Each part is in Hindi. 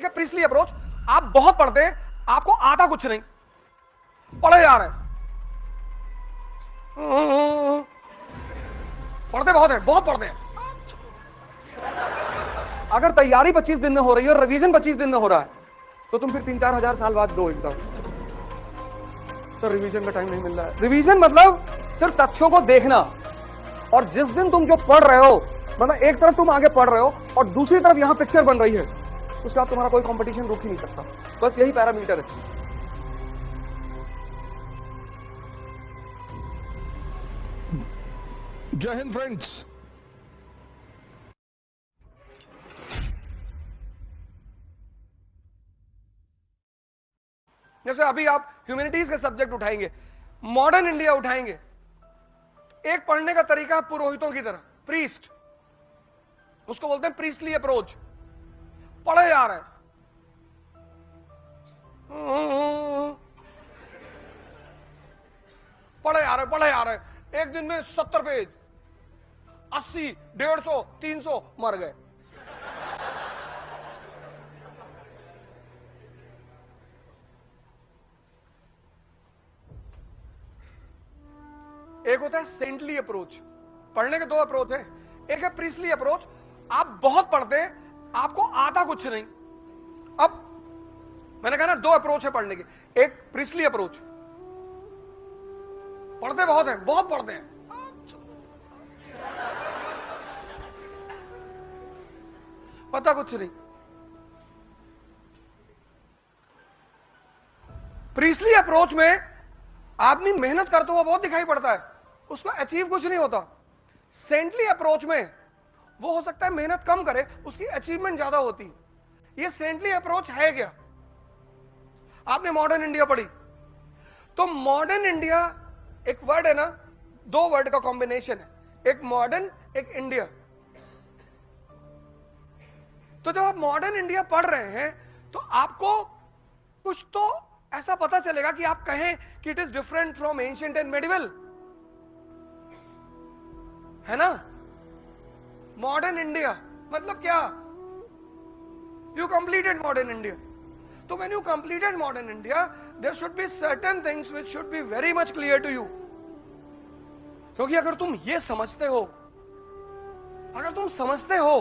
एक है प्रीस्टली अप्रोच, आप बहुत पढ़ते हैं, आपको आता कुछ नहीं, पढ़े जा रहे हैं, पढ़ते बहुत है, बहुत पढ़ते हैं। अगर तैयारी 25 दिन में हो रही है और रिवीजन 25 दिन में हो रहा है, तो तुम फिर 3-4 हजार साल बाद दो एग्जाम, तो रिवीजन का टाइम नहीं मिल रहा है। रिवीजन मतलब सिर्फ तथ्यों को देखना, और जिस दिन तुम जो पढ़ रहे हो, मतलब एक तरफ तुम आगे पढ़ रहे हो और दूसरी तरफ यहां पिक्चर बन रही है, उसके बाद तुम्हारा कोई कंपटीशन रुक ही नहीं सकता। बस यही पैरामीटर है। जय हिंद फ्रेंड्स। जैसे अभी आप ह्यूमैनिटीज के सब्जेक्ट उठाएंगे, मॉडर्न इंडिया उठाएंगे, एक पढ़ने का तरीका है पुरोहितों की तरह, प्रीस्ट, उसको बोलते हैं प्रीस्टली अप्रोच, पढ़े जा रहे हैं, पढ़े जा रहे हैं, एक दिन में 70 पेज, 80, 150, 300 मर गए। एक होता है सेंटली अप्रोच, पढ़ने के दो अप्रोच है, एक है प्रीस्टली अप्रोच, आप बहुत पढ़ते हैं, आपको आता कुछ नहीं। अब मैंने कहा ना दो अप्रोच है पढ़ने की, एक प्रीस्टली अप्रोच, पढ़ते बहुत हैं, बहुत पढ़ते हैं, पता कुछ नहीं। प्रीस्टली अप्रोच में आदमी मेहनत करता हुआ बहुत दिखाई पड़ता है, उसको अचीव कुछ नहीं होता। सेंटली अप्रोच में वो हो सकता है मेहनत कम करे, उसकी अचीवमेंट ज्यादा होती है। ये सेंटली अप्रोच है क्या? आपने मॉडर्न इंडिया पढ़ी, तो मॉडर्न इंडिया एक वर्ड है ना, दो वर्ड का कॉम्बिनेशन है, एक मॉडर्न एक इंडिया। तो जब आप मॉडर्न इंडिया पढ़ रहे हैं तो आपको कुछ तो ऐसा पता चलेगा कि आप कहें कि it is different from ancient and medieval, है ना। मॉडर्न इंडिया मतलब क्या? यू कंप्लीटेड मॉडर्न इंडिया, तो when you completed modern India there should be certain things which should be very much clear to you. क्योंकि अगर तुम ये समझते हो, अगर तुम समझते हो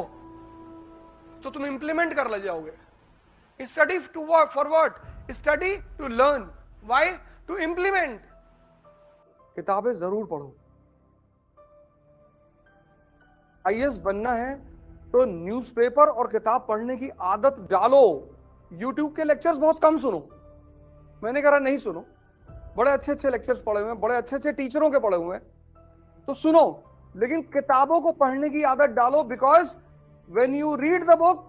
तो तुम इंप्लीमेंट कर ले जाओगे। Study to for what? Study to learn, why? To implement. किताबें जरूर पढ़ो। आईएएस बनना है तो न्यूज़पेपर और किताब पढ़ने की आदत डालो। यूट्यूब के लेक्चर्स बहुत कम सुनो, मैंने कहा नहीं सुनो, बड़े अच्छे अच्छे लेक्चर्स पढ़े हुए हैं, बड़े अच्छे अच्छे टीचरों के पढ़े हुए हैं, तो सुनो, लेकिन किताबों को पढ़ने की आदत डालो। Because when you read the book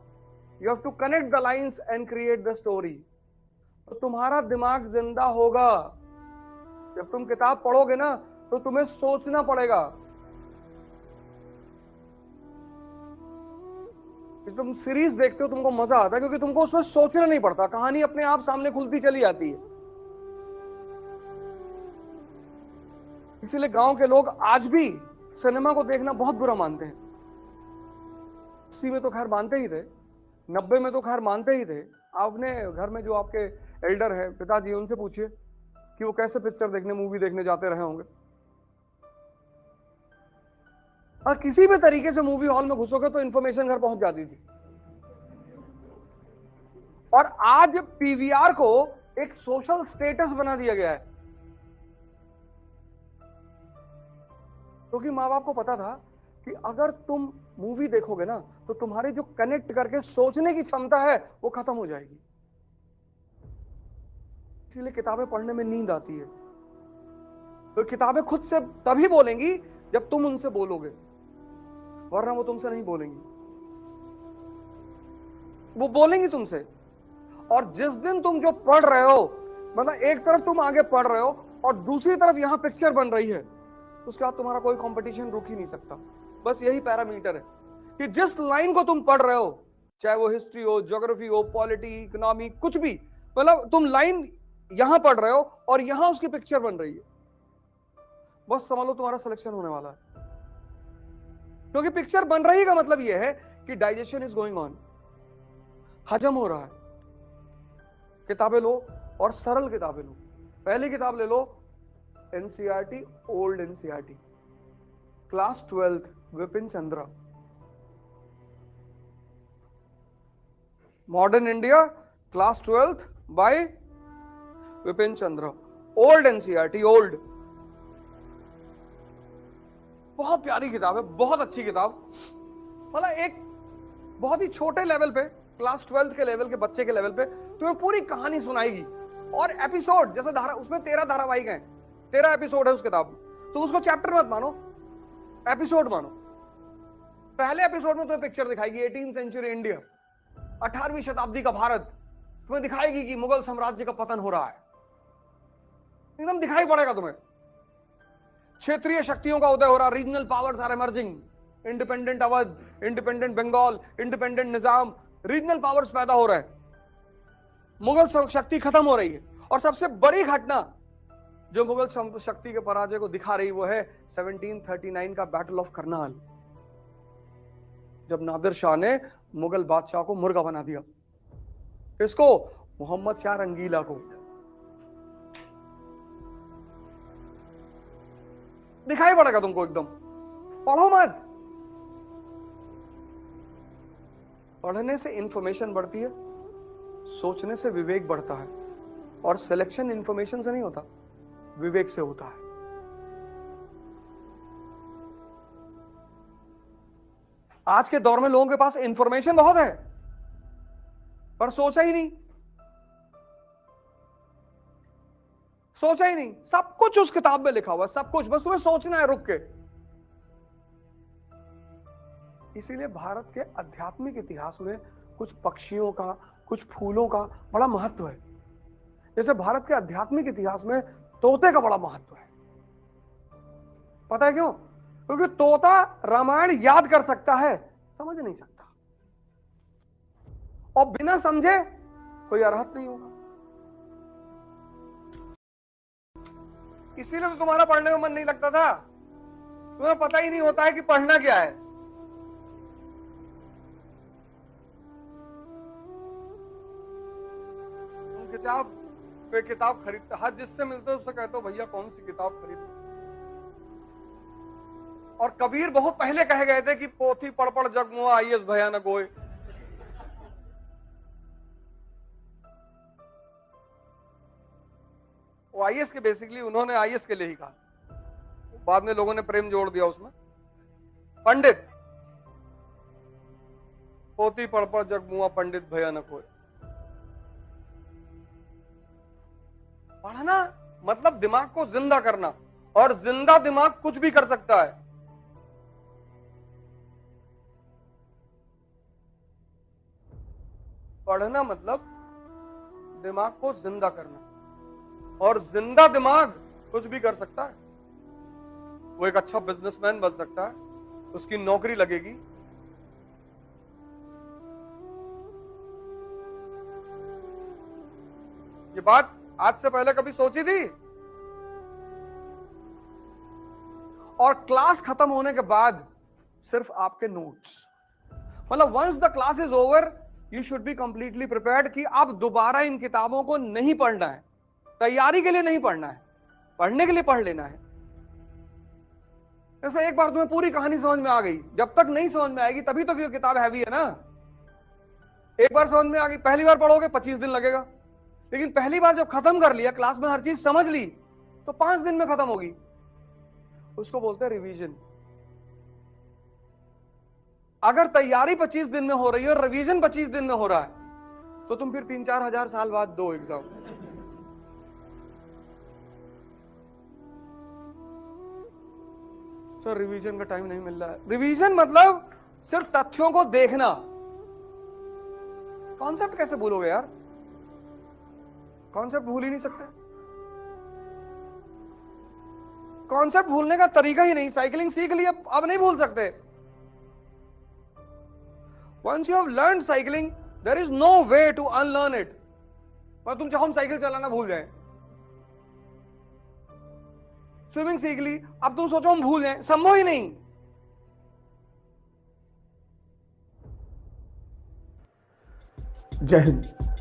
you have to connect the lines and create the story. तो तुम्हारा दिमाग जिंदा होगा। जब तुम किताब पढ़ोगे ना तो तुम्हें सोचना पड़ेगा। तुम सीरीज देखते हो तुमको मजा आता है क्योंकि तुमको उसमें सोचना नहीं पड़ता, कहानी अपने आप सामने खुलती चली आती है। इसीलिए गांव के लोग आज भी सिनेमा को देखना बहुत बुरा मानते हैं। 80 में तो खैर मानते ही थे, 90 में तो खैर मानते ही थे। आपने घर में जो आपके एल्डर है, पिताजी, उनसे पूछिए कि वो कैसे पिक्चर देखने, मूवी देखने जाते रहे होंगे। और किसी भी तरीके से मूवी हॉल में घुसोगे तो इंफॉर्मेशन घर पहुंच जाती थी। और आज पीवीआर को एक सोशल स्टेटस बना दिया गया है, क्योंकि मां बाप को पता था कि अगर तुम मूवी देखोगे ना तो तुम्हारी जो कनेक्ट करके सोचने की क्षमता है वो खत्म हो जाएगी। इसलिए किताबें पढ़ने में नींद आती है। तो किताबें खुद से तभी बोलेंगी जब तुम उनसे बोलोगे, वरना वो तुमसे नहीं बोलेंगी। वो बोलेंगी तुमसे। और जिस दिन तुम जो पढ़ रहे हो, मतलब एक तरफ तुम आगे पढ़ रहे हो और दूसरी तरफ यहां पिक्चर बन रही है, उसके बाद तुम्हारा कोई कंपटीशन रुक ही नहीं सकता। बस यही पैरामीटर है कि जिस लाइन को तुम पढ़ रहे हो, चाहे वो हिस्ट्री हो, ज्योग्राफी हो, पॉलिटी, इकोनॉमी, कुछ भी, मतलब तुम लाइन यहां पढ़ रहे हो और यहां उसकी पिक्चर बन रही है, बस समझ लो तुम्हारा सिलेक्शन होने वाला है। क्योंकि पिक्चर बन रही का मतलब यह है कि डाइजेशन इज गोइंग ऑन, हजम हो रहा है। किताबें लो और सरल किताबें लो। पहली किताब ले लो NCERT, old NCERT, class 12th, Vipin Chandra. Modern India, class 12th by Vipin Chandra, old NCERT, old. बहुत प्यारी किताब है, बहुत अच्छी किताब। मतलब एक बहुत ही छोटे लेवल पे, क्लास 12th के लेवल के बच्चे के लेवल पे तुम्हें पूरी कहानी सुनाएगी। और एपिसोड जैसे उसमें 13 धारावाहिक हैं, 13 एपिसोड है उस किताब में। तुम उसको चैप्टर मत मानो, एपिसोड मानो। पहले एपिसोड में तुम्हें पिक्चर दिखाएगी 18th सेंचुरी इंडिया, 18वीं शताब्दी का भारत। तुम्हें दिखाएगी कि मुगल साम्राज्य का पतन हो रहा है, एकदम दिखाई पड़ेगा तुम्हें। क्षेत्रीय शक्तियों का उदय हो रहा, regional powers are emerging, independent Awadh, independent Bengal, independent Nizam, regional powers पैदा हो रहे हैं, मुगल शक्ति खत्म हो रही है। और सबसे बड़ी घटना जो मुगल शक्ति के पराजय को दिखा रही वो है 1739 का बैटल ऑफ करनाल, जब नादिर शाह ने मुगल बादशाह को मुर्गा बना दिया। किसको? मोहम्मद शाह रंगीला को। दिखाई पड़ेगा तुमको एकदम। पढ़ो मत, पढ़ने से इंफॉर्मेशन बढ़ती है, सोचने से विवेक बढ़ता है। और सिलेक्शन इंफॉर्मेशन से नहीं होता, विवेक से होता है। आज के दौर में लोगों के पास इंफॉर्मेशन बहुत है पर सोचा ही नहीं, सोचा ही नहीं। सब कुछ उस किताब में लिखा हुआ है, सब कुछ, बस तुम्हें सोचना है रुक के। इसीलिए भारत के आध्यात्मिक इतिहास में कुछ पक्षियों का, कुछ फूलों का बड़ा महत्व है। जैसे भारत के आध्यात्मिक इतिहास में तोते का बड़ा महत्व है। पता है क्यों? क्योंकि तोता रामायण याद कर सकता है, समझ नहीं सकता, और बिना समझे कोई अरहत नहीं होगा। इसीलिए तो तुम्हारा पढ़ने में मन नहीं लगता था। तुम्हें पता ही नहीं होता है कि पढ़ना क्या है। किताब पे किताब खरीदते, हर जिससे मिलते हो उससे कहते हो भैया कौन सी किताब खरीद। और कबीर बहुत पहले कहे गए थे कि पोथी पढ़ पढ़ जग मुआ आईएस भयानक होए। वो आईएस के बेसिकली उन्होंने आईएस के लिए ही कहा, बाद में लोगों ने प्रेम जोड़ दिया उसमें। पंडित, पोथी पढ़ पढ़ जग मुआ पंडित भयानक होए। पढ़ना मतलब दिमाग को जिंदा करना, और जिंदा दिमाग कुछ भी कर सकता है। पढ़ना मतलब दिमाग को जिंदा करना, और जिंदा दिमाग कुछ भी कर सकता है। वो एक अच्छा बिजनेसमैन बन सकता है, उसकी नौकरी लगेगी। ये बात आज से पहले कभी सोची थी? और क्लास खत्म होने के बाद सिर्फ आपके नोट्स, मतलब once the class is over you should be completely prepared कि आप दोबारा इन किताबों को नहीं पढ़ना है, तैयारी के लिए नहीं पढ़ना है, पढ़ने के लिए पढ़ लेना है। जैसे एक बार तुम्हें पूरी कहानी समझ में आ गई, जब तक नहीं समझ में आएगी तभी तो किताब हैवी है ना। एक बार समझ में आ गई, पहली बार पढ़ोगे 25 दिन लगेगा, लेकिन पहली बार जब खत्म कर लिया, क्लास में हर चीज समझ ली, तो 5 दिन में खत्म होगी। उसको बोलते हैं रिवीजन। अगर तैयारी 25 दिन में हो रही है और रिवीजन 25 दिन में हो रहा है, तो तुम फिर 3-4 हजार साल बाद दो एग्जाम। तो रिवीजन का टाइम नहीं मिल रहा है। रिवीजन मतलब सिर्फ तथ्यों को देखना। कॉन्सेप्ट कैसे भूलोगे यार? कॉन्सेप्ट भूल ही नहीं सकते। कॉन्सेप्ट भूलने का तरीका ही नहीं। साइकिलिंग सीख ली, अब नहीं भूल सकते। Once you have learned cycling, there is no way to unlearn it. पर तुम चाहो हम साइकिल चलाना भूल जाएं। स्विमिंग सीख ली, अब तुम सोचो हम भूल जाएं, संभव ही नहीं। जय हिंद।